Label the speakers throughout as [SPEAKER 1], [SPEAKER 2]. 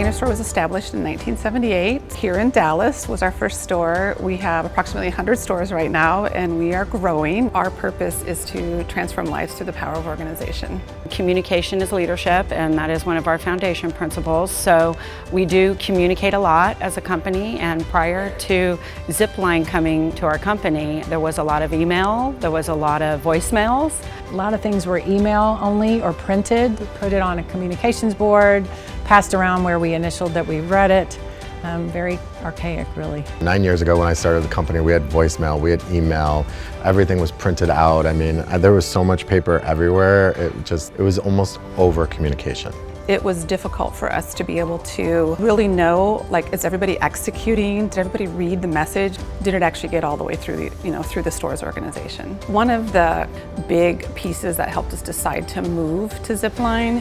[SPEAKER 1] Container Store was established in 1978. Here in Dallas was our first store. We have approximately 100 stores right now, and we are growing. Our purpose is to transform lives through the power of organization.
[SPEAKER 2] Communication is leadership, and that is one of our foundation principles. So we do communicate a lot as a company, and prior to Zipline coming to our company, there was a lot of email, there was a lot of voicemails.
[SPEAKER 3] A lot of things were email only or printed. We put it on a communications board, passed around where we initialed that we read it. Very archaic, really.
[SPEAKER 4] 9 years ago when I started the company, we had voicemail, we had email, everything was printed out. I mean, there was so much paper everywhere, it was almost over communication.
[SPEAKER 1] It was difficult for us to be able to really know, like, is everybody executing? Did everybody read the message? Did it actually get all the way through through the store's organization? One of the big pieces that helped us decide to move to Zipline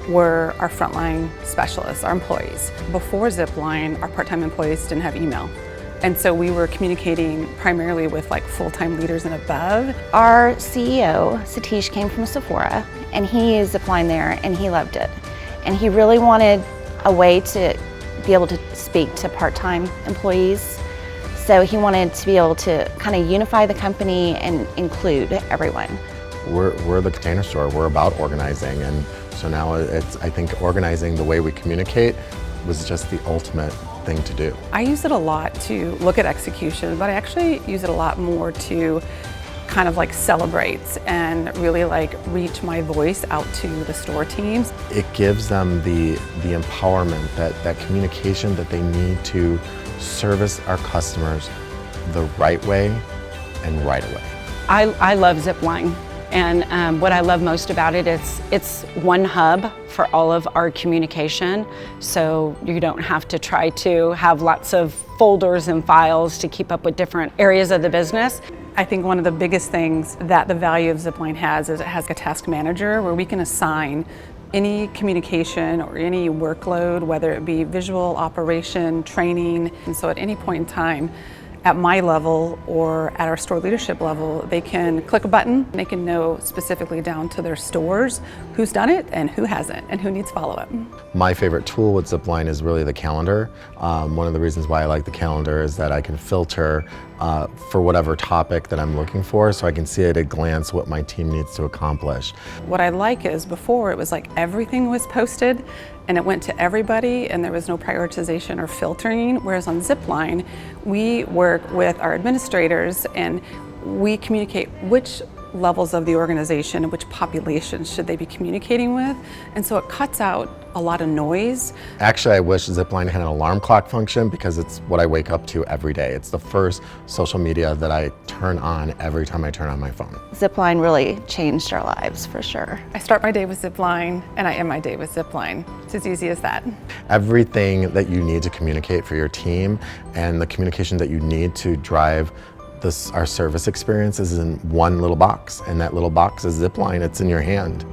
[SPEAKER 1] were our frontline specialists, our employees. Before Zipline, our part-time employees didn't have email. And so we were communicating primarily with like full-time leaders and above.
[SPEAKER 5] Our CEO, Satish, came from Sephora, and he used Zipline there, and he loved it. And he really wanted a way to be able to speak to part-time employees. So he wanted to be able to kind of unify the company and include everyone.
[SPEAKER 4] We're the Container Store, we're about organizing, and so now I think organizing the way we communicate was just the ultimate thing to do.
[SPEAKER 1] I use it a lot to look at execution, but I actually use it a lot more to kind of like celebrate and really like reach my voice out to the store teams.
[SPEAKER 4] It gives them the empowerment, that communication that they need to service our customers the right way and right away.
[SPEAKER 2] I love Zipline. And what I love most about it is it's one hub for all of our communication, so you don't have to try to have lots of folders and files to keep up with different areas of the business.
[SPEAKER 1] I think one of the biggest things that the value of Zipline has is it has a task manager where we can assign any communication or any workload, whether it be visual, operation, training. And so at any point in time, at my level or at our store leadership level, they can click a button. They can know specifically down to their stores who's done it and who hasn't and who needs follow-up.
[SPEAKER 4] My favorite tool with Zipline is really the calendar. One of the reasons why I like the calendar is that I can filter for whatever topic that I'm looking for, so I can see at a glance what my team needs to accomplish.
[SPEAKER 1] What I like is before it was like everything was posted and it went to everybody and there was no prioritization or filtering, whereas on Zipline, we work with our administrators and we communicate which levels of the organization and which populations should they be communicating with, and so it cuts out a lot of noise.
[SPEAKER 4] Actually, I wish Zipline had an alarm clock function because it's what I wake up to every day. It's the first social media that I turn on every time I turn on my phone.
[SPEAKER 5] Zipline really changed our lives, for sure.
[SPEAKER 1] I start my day with Zipline and I end my day with Zipline. It's as easy as that.
[SPEAKER 4] Everything that you need to communicate for your team and the communication that you need to drive our service experience is in one little box, and that little box is Zipline. It's in your hand.